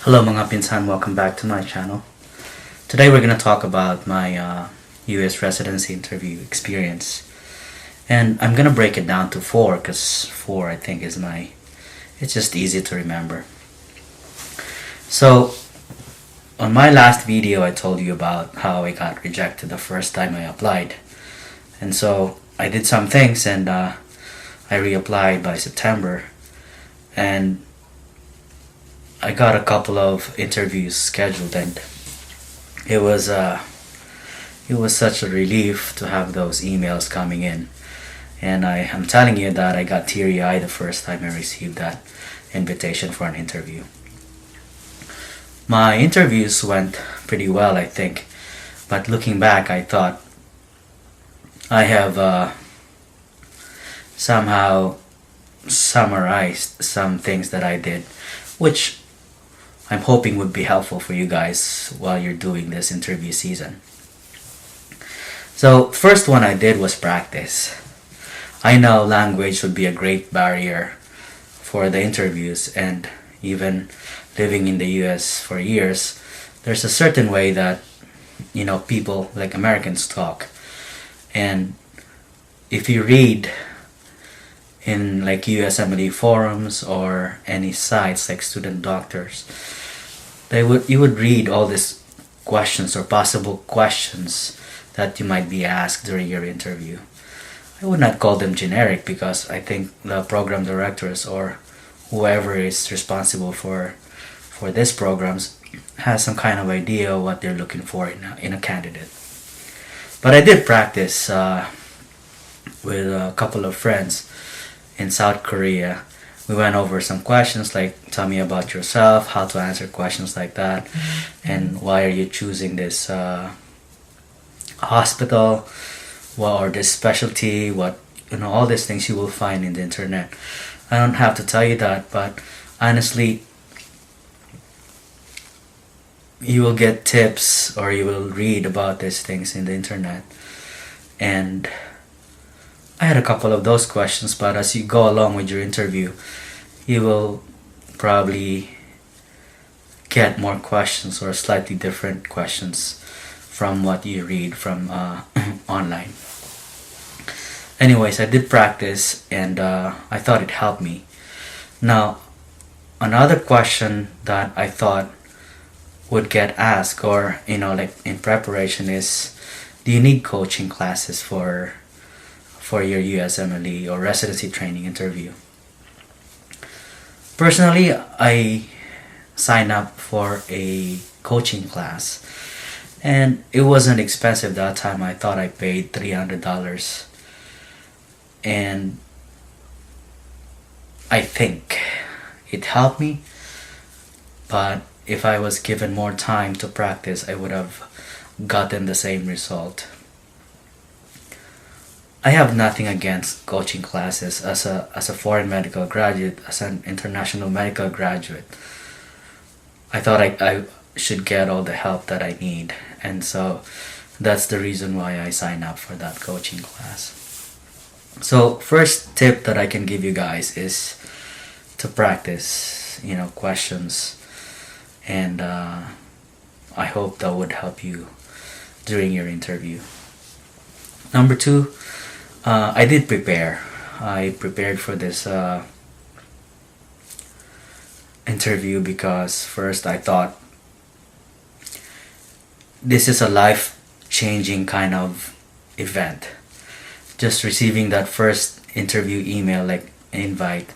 Hello mga pinsan, welcome back to my channel. Today we're going to talk about my US residency interview experience. And I'm going to break it down to four because four I think is it's just easy to remember. So on my last video I told you about how I got rejected the first time I applied. And so I did some things and I reapplied by September. And I got a couple of interviews scheduled, and it was such a relief to have those emails coming in. And I'm telling you that I got teary-eyed the first time I received that invitation for an interview. My interviews went pretty well, I think, but looking back I thought I have somehow summarized some things that I did, which I'm hoping would be helpful for you guys while you're doing this interview season. So first one I did was practice. I know language would be a great barrier for the interviews, and even living in the US for years, there's a certain way that people like Americans talk. And if you read in like USMLE forums or any sites like Student Doctors, you would read all these questions or possible questions that you might be asked during your interview. I would not call them generic because I think the program directors or whoever is responsible for these programs has some kind of idea what they're looking for in a candidate. But I did practice with a couple of friends in South Korea. We went over some questions like, tell me about yourself, how to answer questions like that, and why are you choosing this hospital, or this specialty, all these things you will find in the internet. I don't have to tell you that, but honestly, you will get tips or you will read about these things in the internet. And I had a couple of those questions, but as you go along with your interview, you will probably get more questions or slightly different questions from what you read from online. Anyways, I did practice and I thought it helped me. Now, another question that I thought would get asked or like in preparation is, do you need coaching classes for your USMLE or residency training interview? Personally, I signed up for a coaching class, and it wasn't expensive that time. I thought I paid $300, and I think it helped me, but if I was given more time to practice, I would have gotten the same result. I have nothing against coaching classes as a foreign medical graduate, as an international medical graduate. I thought I should get all the help that I need, and so that's the reason why I signed up for that coaching class. So first tip that I can give you guys is to practice, questions, and I hope that would help you during your interview. Number two, I did prepare. I prepared for this interview because first I thought this is a life-changing kind of event. Just receiving that first interview email, like invite,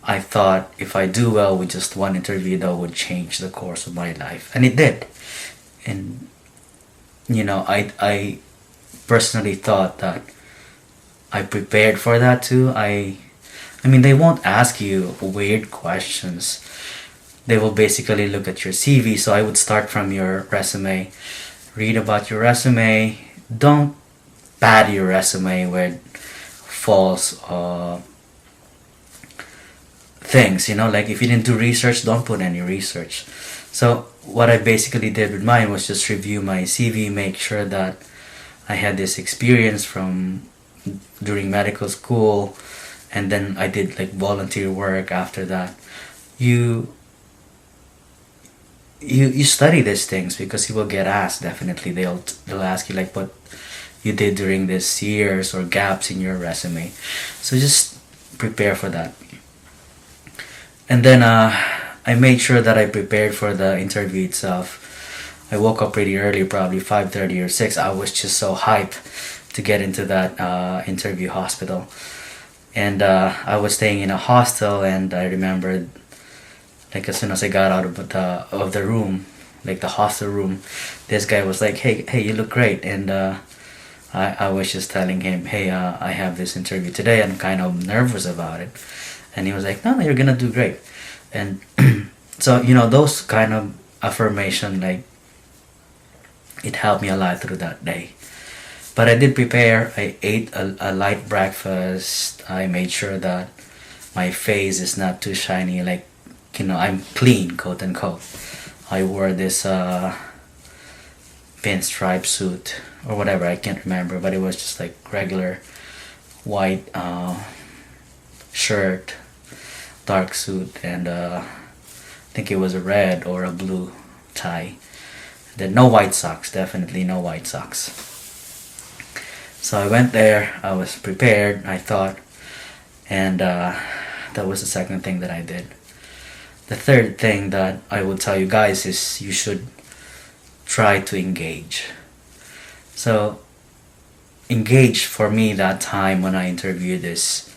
I thought if I do well with just one interview, that would change the course of my life, and it did. And I personally thought that I prepared for that too. I mean, they won't ask you weird questions. They will basically look at your CV. So I would start from your resume, read about your resume. Don't pad your resume with false things. Like if you didn't do research, don't put any research. So what I basically did with mine was just review my CV, make sure that I had this experience from during medical school, and then I did like volunteer work after that. You you study these things because you will get asked. Definitely they'll ask you like what you did during these years or gaps in your resume. So just prepare for that. And then I made sure that I prepared for the interview itself. I woke up pretty early, probably 5:30 or 6. I was just so hyped to get into that interview hospital. And I was staying in a hostel, and I remembered, like, as soon as I got out of the room, like the hostel room, this guy was like, hey, you look great. And I was just telling him, hey, I have this interview today. I'm kind of nervous about it. And he was like, no, you're gonna do great. And so, those kind of affirmation, like, it helped me a lot through that day. But I did prepare. I ate a light breakfast. I made sure that my face is not too shiny. Like, I'm clean, quote unquote. I wore this pinstripe suit or whatever. I can't remember, but it was just like regular white shirt, dark suit, and I think it was a red or a blue tie. Then no white socks. Definitely no white socks. So I went there, I was prepared, I thought, and that was the second thing that I did. The third thing that I will tell you guys is you should try to engage. So, engage for me that time when I interviewed this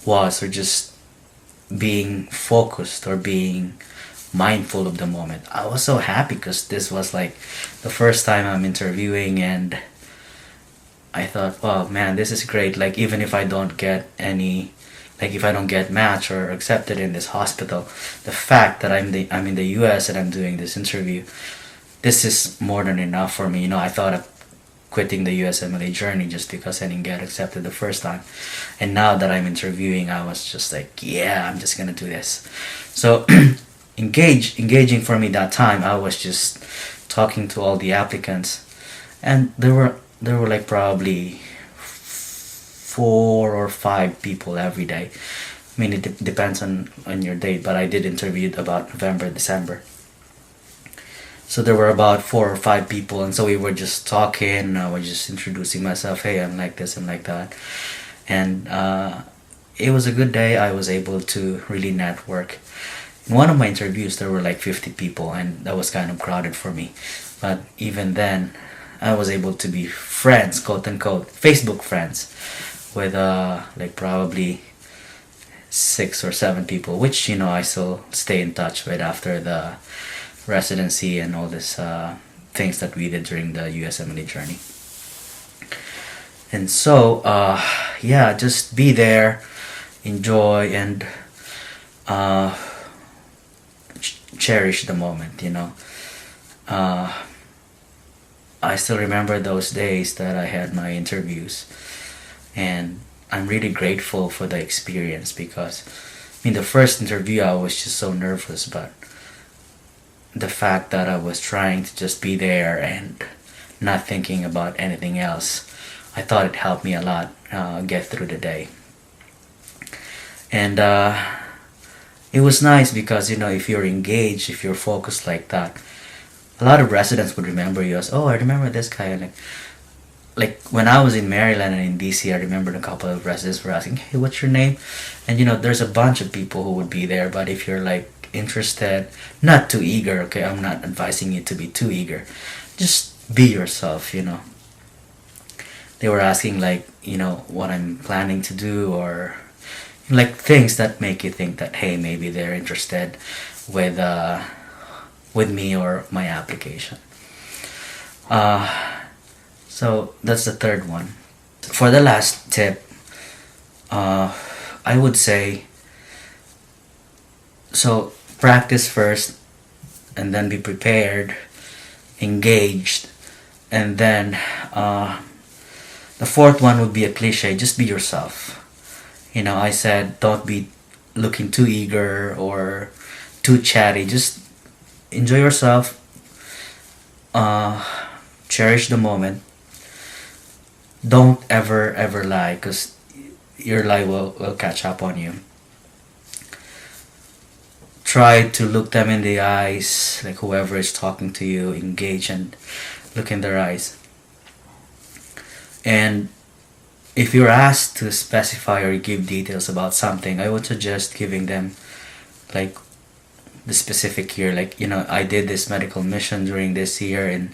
or just being focused or being mindful of the moment. I was so happy because this was like the first time I'm interviewing, and I thought, wow, man, this is great. Like, even if I don't get if I don't get matched or accepted in this hospital, the fact that I'm in the US and I'm doing this interview, this is more than enough for me. I thought of quitting the USMLA journey just because I didn't get accepted the first time. And now that I'm interviewing, I was just like, yeah, I'm just gonna do this. So engaging for me that time, I was just talking to all the applicants, and there were like probably 4 or 5 people every day. I mean, it depends on your date, but I did interview about November, December. So there were about 4 or 5 people, and so we were just talking. I was just introducing myself. Hey, I'm like this, I'm like that, and it was a good day. I was able to really network. In one of my interviews, there were like 50 people, and that was kind of crowded for me. But even then, I was able to be friends, quote unquote, Facebook friends, with like probably 6 or 7 people, which I still stay in touch with after the residency and all this things that we did during the USMLA journey. And so yeah, just be there, enjoy, and cherish the moment. I still remember those days that I had my interviews, and I'm really grateful for the experience because the first interview I was just so nervous, but the fact that I was trying to just be there and not thinking about anything else, I thought it helped me a lot get through the day. And it was nice because if you're engaged, if you're focused like that, a lot of residents would remember you as, oh, I remember this guy. And like when I was in Maryland and in DC, I remember a couple of residents were asking, hey, what's your name? And there's a bunch of people who would be there, but if you're like interested, not too eager, okay, I'm not advising you to be too eager, just be yourself. They were asking like what I'm planning to do, or like things that make you think that, hey, maybe they're interested with me or my application. So that's the third one. For the last tip, I would say, so practice first, and then be prepared, engaged, and then the fourth one would be a cliche, just be yourself. I said don't be looking too eager or too chatty, just enjoy yourself, cherish the moment, don't ever lie, because your lie will catch up on you. try to look them in the eyes, like whoever is talking to you, engage and look in their eyes. And if you're asked to specify or give details about something, I would suggest giving them like the specific year. Like, I did this medical mission during this year in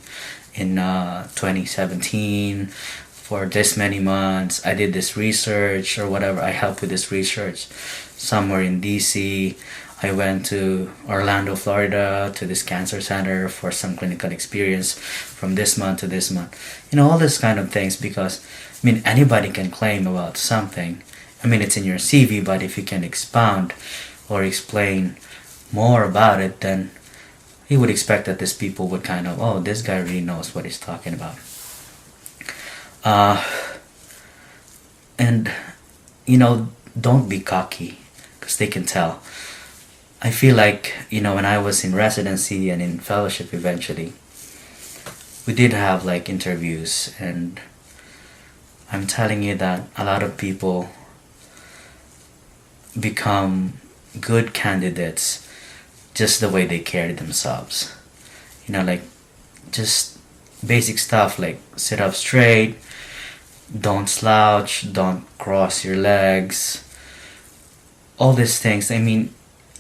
2017 for this many months. I did this research or whatever. I helped with this research somewhere in DC. I went to Orlando, Florida to this cancer center for some clinical experience from this month to this month. All this kind of things, because anybody can claim about something. It's in your CV, but if you can expound or explain more about it, then you would expect that these people would kind of, oh, this guy really knows what he's talking about. And don't be cocky, because they can tell. I feel like, when I was in residency and in fellowship eventually, we did have like interviews, and I'm telling you that a lot of people become good candidates just the way they carry themselves. Like just basic stuff like sit up straight, don't slouch, don't cross your legs, all these things.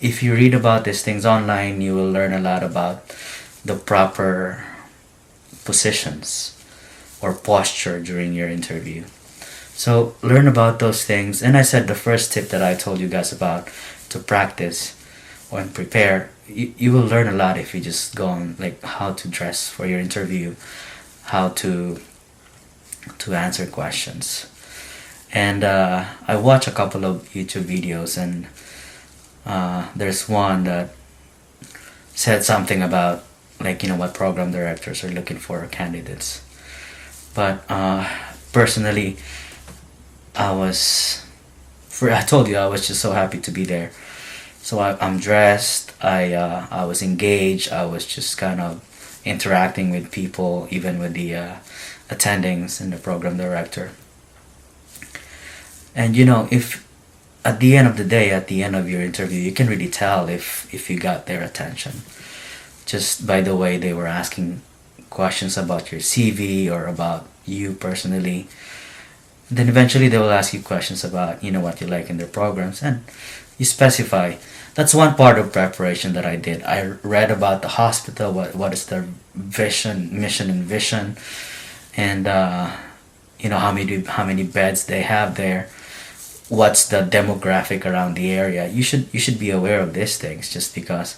If you read about these things online, you will learn a lot about the proper positions or posture during your interview. So learn about those things. And I said the first tip that I told you guys about to practice or prepare, you will learn a lot if you just go on like how to dress for your interview, how to answer questions. And I watched a couple of YouTube videos, and there's one that said something about what program directors are looking for candidates. But personally, I told you I was just so happy to be there. So I'm dressed, I was engaged, I was just kind of interacting with people, even with the attendings and the program director. And if at the end of the day, at the end of your interview, you can really tell if you got their attention just by the way they were asking questions about your CV or about you personally. Then eventually they will ask you questions about what you like in their programs, and you specify. That's one part of preparation that I did. I read about the hospital, what is their mission and vision, and how many beds they have there, what's the demographic around the area. You should be aware of these things, just because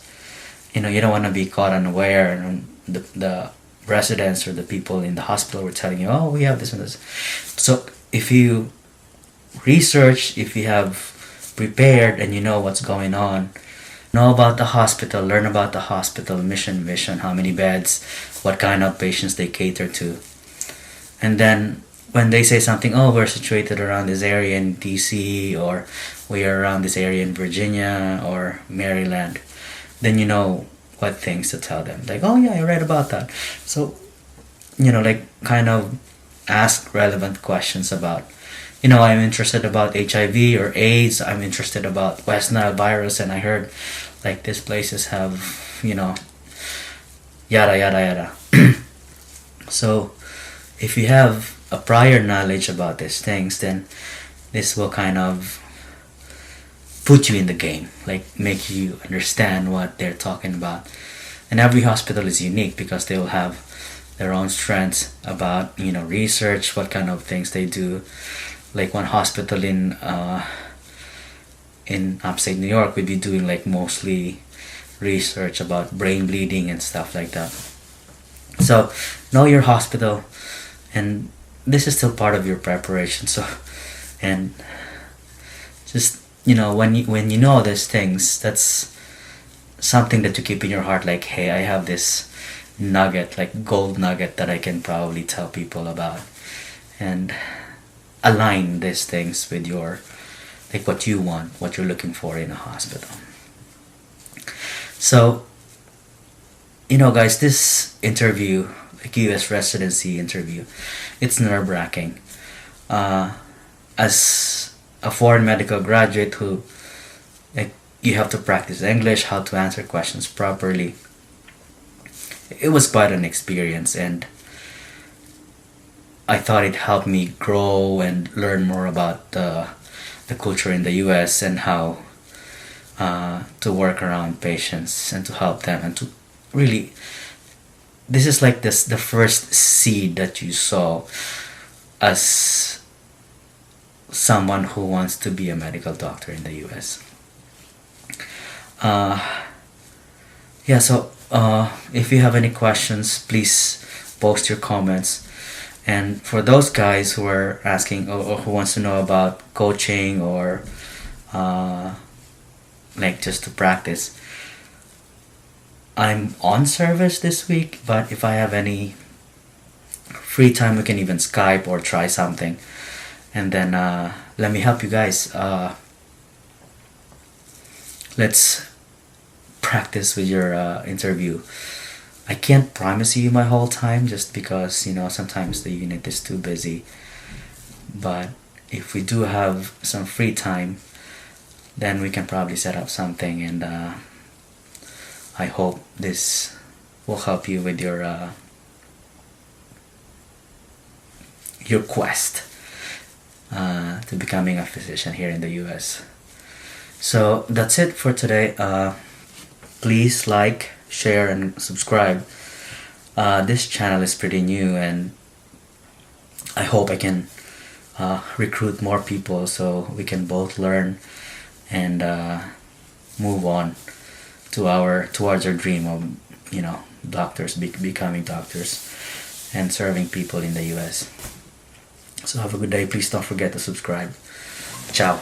you don't want to be caught unaware, and the residents or the people in the hospital were telling you, oh, we have this and this. So if you research, if you have prepared and you know what's going on, know about the hospital, learn about the hospital mission, vision, how many beds, what kind of patients they cater to. And then when they say something, oh, we're situated around this area in DC, or we are around this area in Virginia or Maryland, then you know what things to tell them. Like, oh yeah, I read about that. So, kind of ask relevant questions about, I'm interested about HIV or AIDS, I'm interested about West Nile virus, and I heard like these places have, yada yada yada. So if you have a prior knowledge about these things, then this will kind of put you in the game, like make you understand what they're talking about. And every hospital is unique because they will have their own strengths about research, what kind of things they do. Like one hospital in upstate New York would be doing like mostly research about brain bleeding and stuff like that. So know your hospital, and this is still part of your preparation. So, and just when you know these things, that's something that you keep in your heart. Like, hey, I have this nugget, like gold nugget, that I can probably tell people about, and align these things with your, like what you want, what you're looking for in a hospital. So, guys, this interview, like US residency interview, it's nerve-wracking. As a foreign medical graduate who, like, you have to practice English, how to answer questions properly. It was quite an experience, and I thought it helped me grow and learn more about the culture in the US and how to work around patients and to help them and to really, this is like this the first seed that you saw as someone who wants to be a medical doctor in the US. Yeah, so if you have any questions, please post your comments. And for those guys who are asking or who wants to know about coaching or like just to practice, I'm on service this week, but if I have any free time, we can even Skype or try something. And then let me help you guys. Let's practice with your interview. I can't promise you my whole time just because, sometimes the unit is too busy. But if we do have some free time, then we can probably set up something, and I hope this will help you with your quest to becoming a physician here in the US. So that's it for today. Please like, share, and subscribe. This channel is pretty new, and I hope I can recruit more people so we can both learn and move on towards our dream of doctors, becoming doctors and serving people in the US. So have a good day. Please don't forget to subscribe. Ciao.